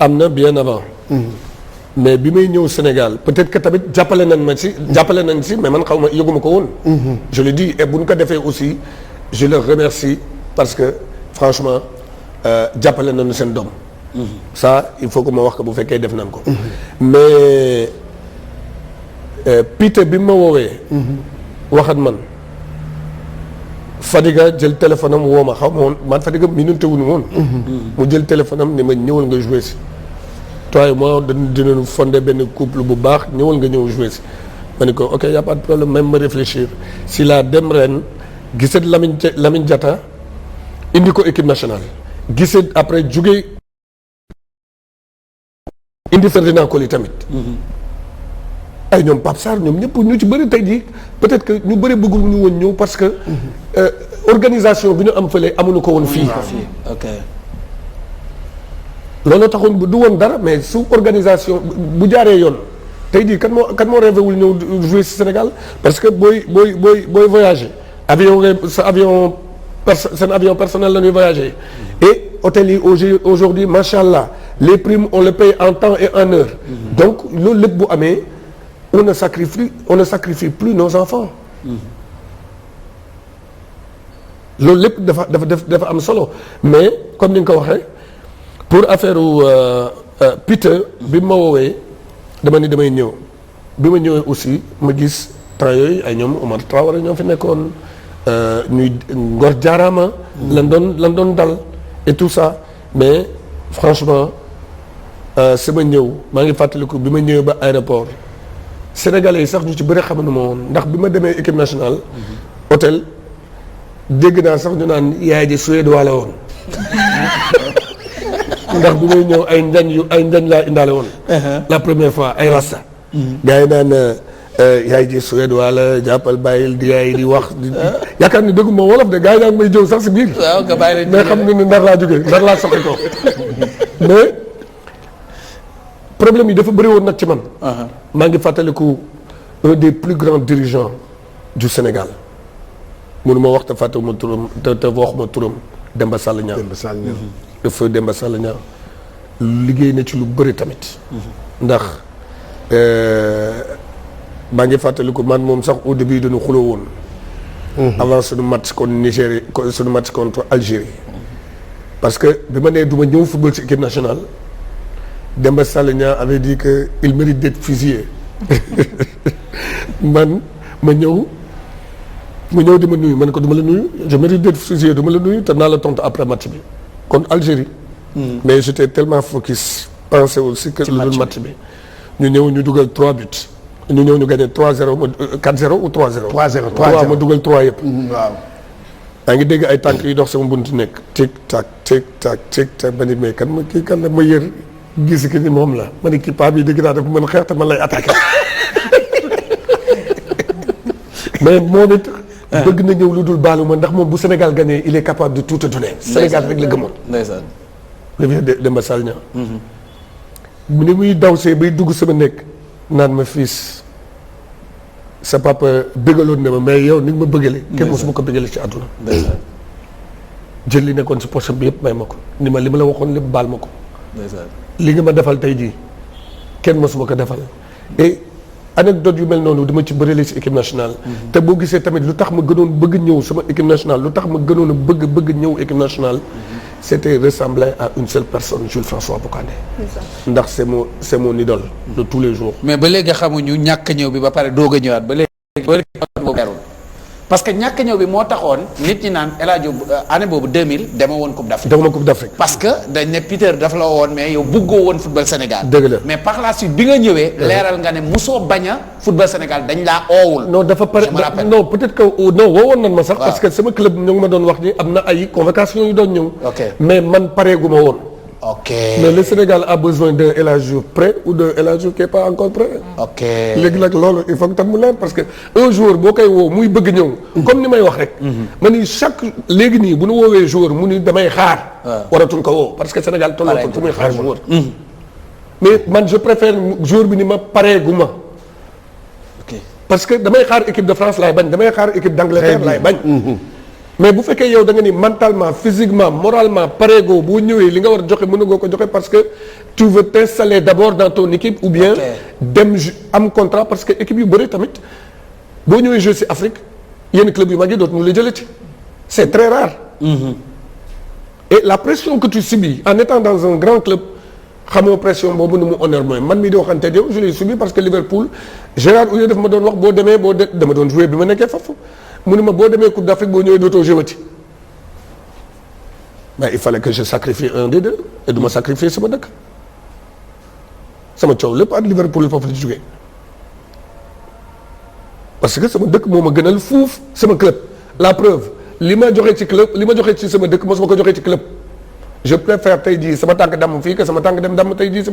am na bien avant. mais bi may ñëw Sénégal peut-être que tamit jàppale nañ si mais man xaw ma yëguma ko woon. je le dis et bu ñu ko defee aussi je leur remercie parce que franchement jàppale nañu seen doom. ça il faut que ma wax ko bu fekkee def nañ ko. mais Peter bi ma woowee. waxat man. Fadiga jël téléphone am woo ma xaw ma woon man Fadiga minute wuñu woon. mu jël téléphone am ni ma ñëwal nga jouer si. toi et moi dinañu fonder benn couple bu baax ñëwal nga ñëw jouer si. ma ni ko ok y a pas de problème même ma réfléchir si la dem ren gisee Lamine Diatta indi ko équipe nationale. gisee après jugee indi Ferdinand Coly tamit. ay ñoom Pape Sarr ñoom ñëpp ñu ci bëri tey jii peut-être que ñu bëri bëggul ñu woon ñëw parce que organisation bi ñu am fële amuñu ko woon fii. ok. loolu taxoon bu du woon dara mais su organisation bu jaaree yoon tey jii kan moo rêvé wul ñëw jouer ci Sénégal parce que booy voyager avion sa avion seen avion personnel la ñuy voyager et hôtel yi aujourd'hui macha allah les primes on le paye en temps et en heure. donc loolu lépp bu amee. on ne sacrifie plus nos enfants. loolu lépp dafa am solo mais comme ni nga ko waxee pour affaire Peter bi ma woowee dama ni damay ñëw bi ma ñëwee aussi ma gis temps yooyu ay ñoom Omar Traoré ñoo fi nekkoon ñuy Ngor Jaaraama. lan doon dal et tout ça mais franchement sama ñëw maa ngi fàttaliku bi ma ñëwee ba aéroport. Sénégalais yi sax ñu ci bëri xamuñu ma woon ndax bi ma demee équipe nationale. hôtel dégg naa sax ñu naan yaay ji suédois la woon. ndax bi may ñëw ay njañ laa indaale woon. la première fois ay rasta. gars yi naan yaay ji suédois la jàppal bàyyil di yaay di wax. yaakaar ni dëggu ma wolof de gars yi daan may jëw sax si biir. waaw nga bàyyi mais xam nga ni ndar laa jógee ndar laa soxla ko mais. problème yi dafa bëri woon nag ci man. maa ngi fàttaliku un des plus grands dirigeants du Sénégal mënuma wax te fàttewuma turam te waxuma turam Demba Sall Niang. le feu Demba Sall Niang liggéey na ci lu bëri tamit. ndax maa ngi fàttaliku man moom sax au début dañu xuloo woon. avant suñu match contre Nigérie suñu match contre Algérie. parce que bi ma nee du ma ñëw football ci équipe nationale. Demba Sall Niang avait dit que il mérite d'être fusillé man ma ñëw di ma nuyu man ko du ma la nuyu je mérite d'être fusillé du ma la nuyu te naa la tontu après match bi contre Algérie. mais j'étais tellement focus pensé aussi que lu dul match bi ñu ñëw ñu dugal 3 buts ñu ñëw ñu gagné 3-0 ma 4-0 ou 3-0. 3-0 ma dugal 3 yëpp. waaw. maa ngi dégg ay tànk yi dox sama buntu nekk tic tac tic tac tic tac ba ni mais kan ma kii kan la ma yër. gis ki ni moom la ma ne kii paa bi dégg naa dafa mën xeex te man lay attaqué mais moom it bëgg na ñëw lu dul baalu ma ndax moom bu Sénégal gagné il est capable de tout te donner. Sénégal rek la gëmoon. ndeysaan. le vieux Demba Sall Niang. mu ni muy daw see bay dugg sama nekk naan ma fils sa papa bëggaloon na ma mais yow ni nga ma bëggale. kenn mosuma ko bëggale ci àdduna. jël li nekkoon si poche bi yëpp may ma ko ni ma li ma la waxoon lépp baal ma ko. li nga ma defal tey jii kenn mosuma ko defal et anecdote yu mel noonu dama ci bëri ci équipe nationale. te boo gisee tamit lu tax ma gënoon bëgg ñëw sama équipe nationale lu tax ma gënoon a bëgg ñëw équipe nationale. c'était ressembler à une seule personne Jules François Bocandé. ndax c'est mon idole de tous les jours. mais ba léegi xamuñu ñàkk ñëw bi ba pare doog a ñëwaat ba léegi. parce que ñàkk ñëw bi moo taxoon nit ñi naan El Hadj année boobu 2000 dema woon Coupe d'Afrique. dema Coupe d'Afrique. parce que dañ ne Peter dafa la woon mais yow bëggoo woon football Sénégal. dëgg la mais par la suite bi nga ñëwee. leeral nga ne musoo bañ a football Sénégal dañ laa oowul. non dafa pare non peut-être que non woowoon nañ ma sax. parce que sama club ñu ngi ma doon wax ni am na ay convocation yu doon ñëw. mais man pareegu ma woon. ok mais le Sénégal a besoin d'un El Hadj Diouf prêt ou d'un El Hadj Diouf qui est pas encore prêt. ok léegi nag loolu il faut que tam mu leer parce que un joueur boo koy woo muy bëgg ñëw. comme ni may wax rek. ma ni chaque léegi nii bu nu woowee joueur mu ni damay xaar. waratuñ ko woo parce que Sénégal tollootul fu muy xaar joueur. mais man je préfère joueur bi ni ma pareegu ma. ok parce que damay xaar équipe de France laay bañ damay xaar équipe d'Angleterre laay bañ. mais bu fekkee yow da nga ni mentalement physiquement moralement pareegoo boo ñëwee li nga war a joxe mën nga ko joxe parce que tu veux t'installer d'abord dans ton équipe ou bien dem am contrat parce que équipe yu bëri tamit boo ñëwee jouer ci Afrique yenn club yu mag yi dootuñu la jëlati c'est très rare. Et la pression que tu subis en étant dans un grand club xamoo pression boobu nu mu honneur mooy man mii di waxante yow je l'ai subi parce que Liverpool Gérard Houllier daf ma doon wax boo demee dama doon jouer bi ma nekkee foofu mu ne ma boo demee Coupe d'Afrique boo ñëwee dootoo jouati mais il fallait que je sacrifie un des deux et du ma sacrifier sama dëkk sama coow lépp ak Liverpool foofu la jógee parce que sama dëkk moo ma gënal fuuf sama club la preuve li ma joxe ci club li ma joxe ci sama dëkk mosuma ko joxe ci club je préfère tey jii sama tànk damm fii que sama tànk dem damm tey jii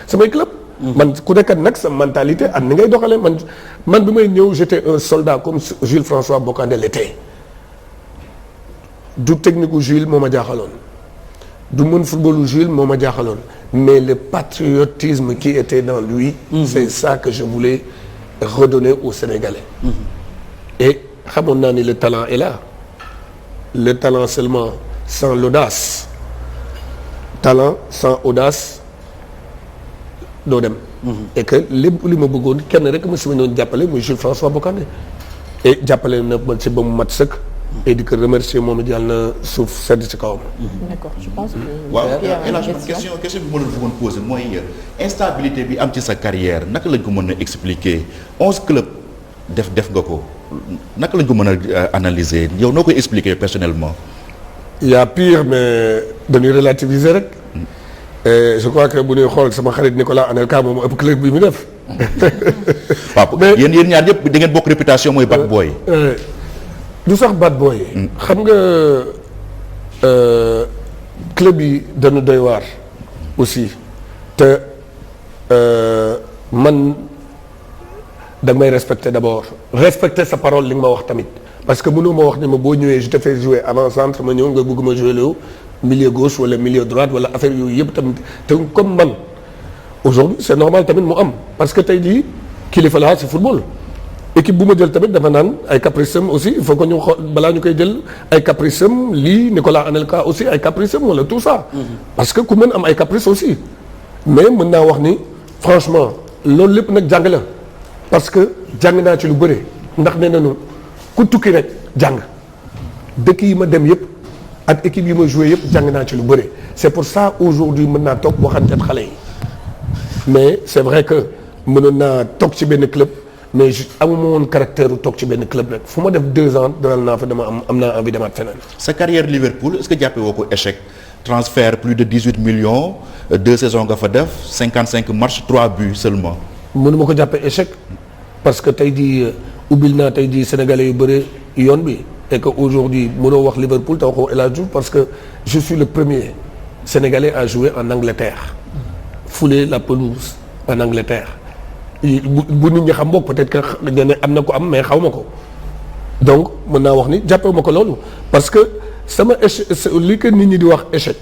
samay club. man ku nekk nag sa mentalité ak ni ngay doxalee man bi may ñëw j'étais un soldat comme Jules François Bocandé l'était du technique u Jules moo ma jaaxaloon du mën football u Jules moo ma jaaxaloon mais le patriotisme qui était dans lui. C'est ça que je voulais redonner aux Sénégalais. Et xamoon naa ni le talent est là. Le talent seulement sans l'audace talent sans audace doo dem. Et que lépp li ma bëggoon kenn rek ma si ma doon jàppale muy Jules François Bocandé et jàppale na ma si ba mu mat sëkk. Et di ko remercier moom it yàlla na suuf sedd ci kawam. D'accord, je pense que. waaw question bi ma la bëggoon poser mooy instabilité bi am ci sa carrière naka lañ ko mën a expliquer 11 clubs def nga ko naka lañ ko mën a analyser yow noo koy expliquer personnellement. Il y a pire mais dañuy relativiser rek. Et je crois que bu ñuy xool sama xarit Nicolas Anelka moom ëpp club bi mu def. waaw yéen ñaar ñëpp da ngeen bokk réputation mooy bad boy. du sax bad boy. xam nga club yi dañu doy waar aussi te man da may respecter d'abord respecter sa parole li nga ma wax tamit parce que mënoo ma wax ne ma boo ñëwee je te fais jouer avant-centre ma ñëw nga bëgg ma jouer le milieu gauche wala milieu droite wala affaire yooyu yëpp tamit te comme man aujourd'hui c'est normal tamit mu am parce que tey jii kilifa laa ci football. équipe bu ma jël tamit dafa naan ay caprice am aussi il faut que ñu xool balaa ñu koy jël ay caprice am lii Nicolas Anelka aussi ay caprice am wala tout ça. parce que ku mën am ay caprice aussi. mais mën naa wax ni franchement loolu lépp nag jàng la parce que jàng naa ci lu bëre ndax nee nañu ku tukki rek jàng dëkk yi ma dem yëpp ak équipe yi ma joué yëpp jàng naa ci lu bëre c'est pour ça aujourd'hui mën naa toog waxante ak xale yi mais c'est vrai que mënoon naa toog ci benn club. mais amuma woon caractère u toog ci benn club rek fu ma def 2 ans dalal naa fa dama am naa envie demaat feneen. sa carrière Liverpool est-ce que jàppee woo ko échec transfert plus de 18 millions 2 saisons nga fa def 55 matchs 3 buts seulement. mënuma ko jàppee échec parce que tey jii ubbil naa tey jii sénégalais yu bëre yoon bi et que aujourd'hui mënoo wax Liverpool te waxoo El Hadji Diouf parce que je suis le premier sénégalais à jouer en Angleterre fouler la pelouse en Angleterre. bu nit ñi xam bokk peut-être que ne am na ko am mais xaw ma ko donc mën naa wax ni jàppewu ma ko loolu parce que sama échec li que nit ñi di wax échec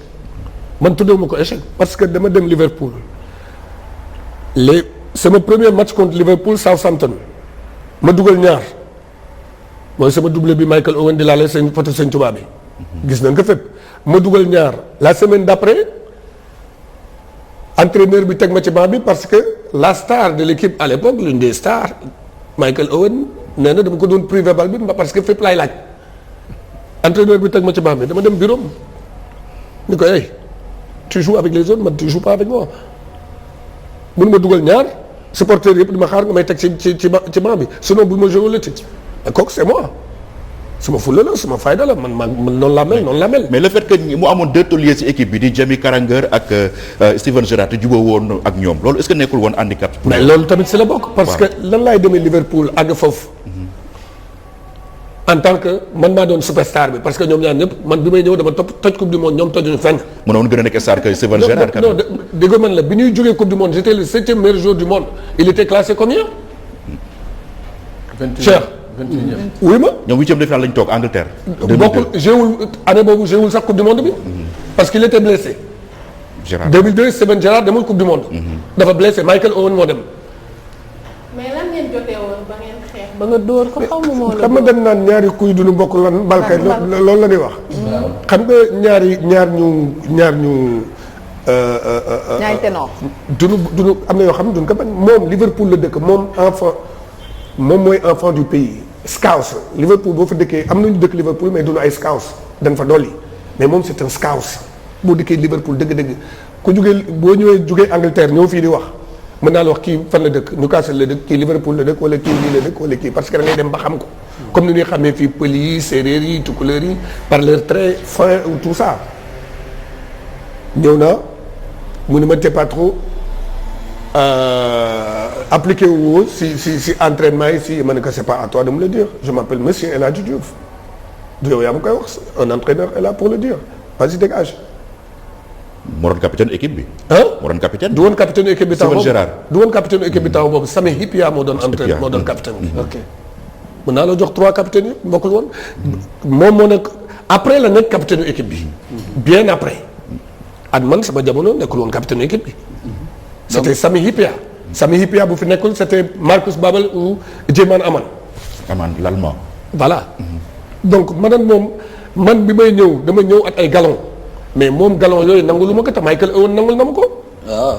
man tuddewu ma ko échec parce que dama dem Liverpool sama premier match contre Liverpool Southampton ma dugal ñaar mooy sama doublé bi Michael Owen di laale seen photo seen tubaab bi gis nañ ko fépp ma dugal ñaar la semaine d'après entraîneur bi teg ma ci banc bi parce que la star de l'équipe à l'époque l'une des stars Michael Owen nee na dama ko doon privé bal bi parce que fépp laay laaj entraîneur bi teg ma ci banc bi dama dem bureau ni ko hey tu joues avec les autres man tu joues pas avec moi mun ma dugal ñaar supporters yëpp di ma xaar nga may teg ci banc bi sinon bu ma joué la ci kooku c'est moi suma fulla la suma fayda la man noonu laa mel. mais le fait que mu amoon 2 tauliers ci équipe bi di Jamie Carragher ak Steven Gerrard te jubóo woon ak ñoom loolu est-ce que nekkul woon handicap. mais loolu tamit si la bokk. parce que lan laay demee Liverpool àgg foofu. en tant que man maa doon superstar bi parce que ñoom ñaar ñëpp man bi may ñëw dama toj coupe du monde ñoom tojuñu fenn. mënoon gën a nekk star que Steven Gerrard. non dégg man la bi ñuy jógee coupe du monde j'étais le 7e meilleur joueur du monde il était classé combien. 21e. oui ma. ñoom 8e de finale lañ toog Angleterre. bokkul jéewul année boobu jéewul sax coupe du monde bi. parce qu'il était blessé. Gerrard 2002 Steven Gerrard demul coupe du monde. dafa blessé Michael Owen moo dem. mais lan ngeen jotee woon ba ngeen xeex ba nga dóor ko xaw ma moo la xam nga dañ naan ñaari kuy duñu bokk lan balkay loolu la ñuy wax. xam nga ñaar ñu. ñaari ténor. duñu am na yoo xam ne duñu ko bañ moom Liverpool la dëkk moom mooy enfant du pays. Scouse Liverpool boo fa dëkkee am nañu dëkk Liverpool mais duñu ay Scouse dañ fa dolli mais moom c'est un Scouse boo dëkkee Liverpool dëgg-dëgg ku boo jugee Angleterre ñëw fii di wax mën naa la wax kii fan la dëkk Newcastle la dëkk kii Liverpool la dëkk wala kii lii la dëkk wala kii parce que da ngay dem ba xam ko comme ni ñuy xamee fii pël yi séeréer yi tukulóor yi par leur très fin ou tout ça ñëw naa mu ne ma t'es pas trop appliqué wu si entraînement yi si ma ne ko c'est pas à toi de me le dire je m'appelle monsieur El Hadji Diouf du yow yaa ma koy wax un entraîneur est là pour le dire vas-y dégage. moo doon capitaine équipe bi. moo doon capitaine. du woon capitaine équipe bi temps boobu Gérard. du woon capitaine équipe bi temps boobu Sami Hyypiä moo doon entraîneur moo doon capitaine bi. ok mën naa la jox 3 capitaines yi bokkul woon. moom moo nekk après la nekk capitaine équipe bi. bien après. at man sama jamono nekkul woon capitaine équipe bi. c'était Sami Hyypiä. Sami Hyypiä bu fi nekkul c'était Marcus Babbel ou Djemane Aman. Aman l'allemand. voilà. donc man bi may ñëw dama ñëw at ay galon mais moom galon yooyu nangulu ma ko te Michael Owen nangul na ma ko. waaw.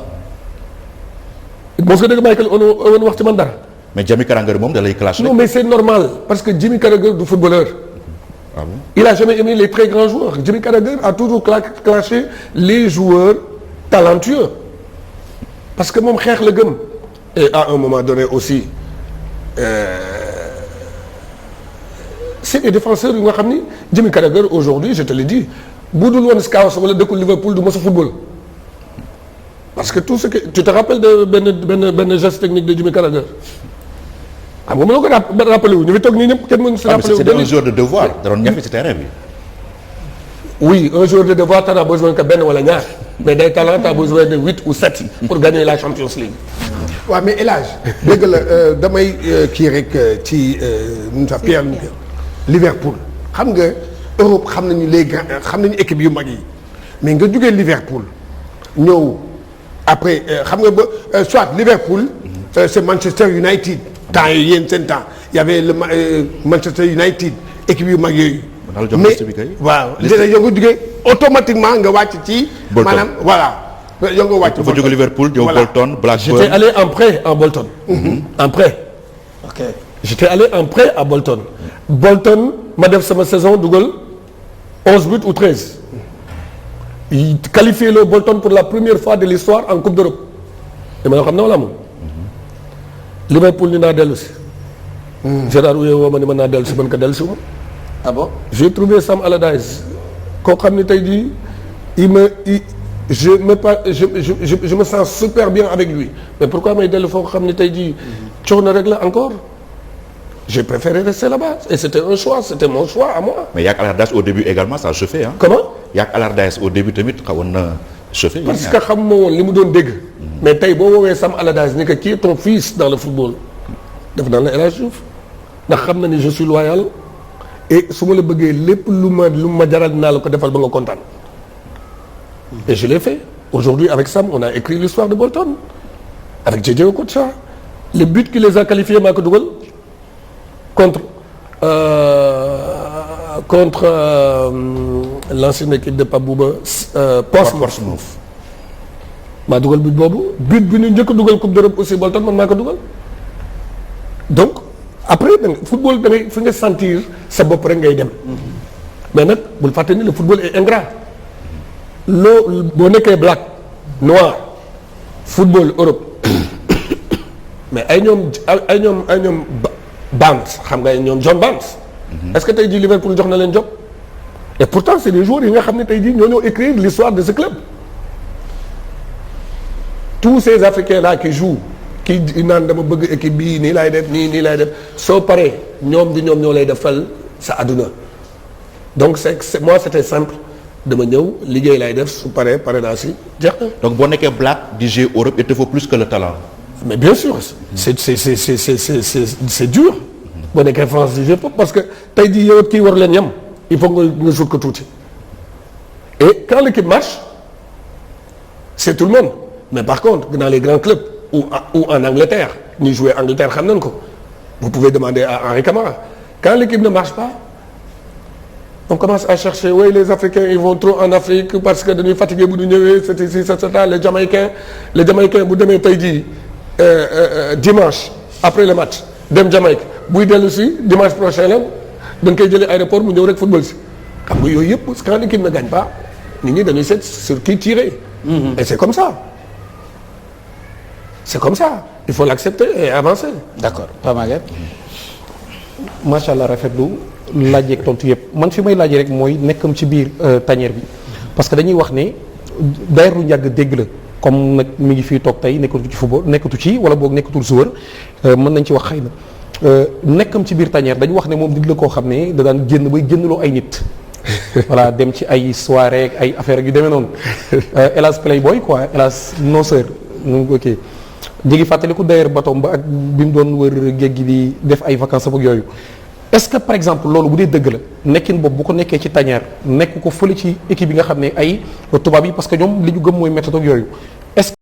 mos nga dégg Michael Owen wax ci man dara. mais Jimmy Carragher moom da lay clash. non mais c'est normal parce que Jimmy Carragher du footballeur. Ah bon? Il a jamais aimé les très grands joueurs. Jimmy Carragher a toujours clashé les joueurs talentueux parce que moom xeex la gëm. et à un moment donné aussi c'est des défenseurs yu nga xam ni Jimmy Carragher aujourd'hui je te le dis bu dul woon Scouse wala dëkkul Liverpool du mos a football parce que tout ce que tu te rappelles de benn geste technique de Jimmy Carragher xam nga mënoo ko rappelé wu ñu fi toog nii ñëpp kenn mënu si rappelé wu. c'était un joueur de devoir da doon ñafe ci terrain bi. oui un joueur de devoir t'en as besoin que benn wala ñaar mais day talent t'as besoin de 8 ou 7 pour gagner la Champions League. waaw mais El Hadj dëgg la damay kii rek ci nu sa Pierre Liverpool xam nga Europe xam nañu les grands xam nañu équipe yu mag yi mais nga jógee Liverpool ñëw après xam nga ba soit Liverpool c'est Manchester United temps yooyu yéen seen temps y avait le Manchester United équipe yu mag yooyu. mais waaw léegi yow nga jógee automatiquement nga wàcc ci. maanaam voilà. yow nga wàcc dafa jóge Liverpool ñëw Bolton Blackburn. j'étais allé en prêt à Bolton. en prêt. ok j'étais allé en prêt à Bolton. Bolton ma def sama saison dugal 11 buts ou 13. qualifié le Bolton pour la première fois de l'histoire en Coupe d'Europe. dama yoo xam ne wala moom. Liverpool ni naa dellu si. Gérard Houllier woo ma ni mën naa dellu si mën ko dellu si woon. ah bon. j'ai trouvé Sam Allardyce koo xam ne tey jii je me sens super bien avec lui mais pourquoi may dellu foo xam ne tey jii coono rek la encore. j'ai préféré rester là-bas et c'était un choix c'était mon choix à moi. mais yaa ak Allardyce au début également ça a chauffé hein. comment. yaa ak Allardyce au début tamit xawoon na chauffé. parce que xam ma woon li mu doon dégg. mais tey boo woowee Sam Allardyce ni que qui est ton fils dans le football def naa la El Hadji Diouf ndax xam na ni je suis loyal et su ma la bëggee lépp lu ma jaral dinaa la ko defal ba nga kontaan. et je l'ai fait aujourd'hui avec Sam on a écrit l'histoire de Bolton avec Jay Okocha le but qui les a qualifiés maa ko dugal. contre l'ancienne équipe de Pape Bouba Portsmouth maa dugal but boobu but bi ñu njëkk a dugal Coupe d'Europe aussi Bolton man maa ko dugal donc après da nga football da ngay fi nga sentir sa bopp rek ngay dem mais nag bul fàtte ni le football est ingrat loo boo nekkee black noir football Europe mais ay ñoom Barnes xam nga ñoom John Barnes. est-ce que tey jii Liverpool jox na leen job et pourtant c'est des joueurs yi nga xam ne tey jii ñoo écrire l'histoire de ce club. tous ces Africains là qui jouent qui naan dama bëgg équipe bii nii laay def nii laay def soo paree ñoom ñoo lay defal sa àdduna donc c'est moi c'était simple dama ñëw liggéey laay def su pare naa si jeex na. donc boo nekkee black di jouer Europe il te faut plus que le talent. mais bien sûr c'est dur boo nekkee France di jouer parce que tey jii yow kii war leen yem il faut nga sut ko tuuti et quand l'équipe marche c'est tout le monde mais par contre dans les grands clubs ou en Angleterre ñuy jouer Angleterre xam nañ ko vous pouvez demander à Henri Camara quand l'équipe ne marche pas on commence à chercher oui les Africains ils vont trop en Afrique parce que dañuy fatigué bu ñu ñëwee c'est ici c'est ça les Jamaïcains bu demee tey jii dimanche après le match dem Jamaïque buy dellu si dimanche prochain la dañ koy jëlee aéroport mu ñëw rek football si xam nga yooyu yëpp quand l'équipe ne gagne pas nit ñi dañuy seet sur qui tirer. Et c'est comme ça il faut l'accepter et avancer. d'accord Pape Maguette. macha allah rafetlu laaj ak tontu yëpp man fi may laajee rek mooy nekkam ci biir tanière bi parce que dañuy wax ne d'ailleurs lu yàgg dégg la comme nag mi ngi fii toog tey nekkatu ci football nekkatu ci wala boog nekkatul joueur mën nañ ci wax xëy na nekkam ci biir tanière dañu wax ne moom nit la koo xam ne da daan génn bay génnloo ay nit. voilà dem ci ay soirée ak ay affaires yu demee noonu hélas playboy quoi hélas noceur nu ok di ngi fàttaliku d'ailleurs batom ba ak bi mu doon wër géej gi di def ay vacances ak yooyu est-ce que par exemple loolu bu dee dëgg la nekkin boobu bu ko nekkee ci tanière nekk ko fële ci équipe yi nga xam ne ay tubaab yi parce que ñoom li ñu gëm mooy méthode ak yooyu est-ce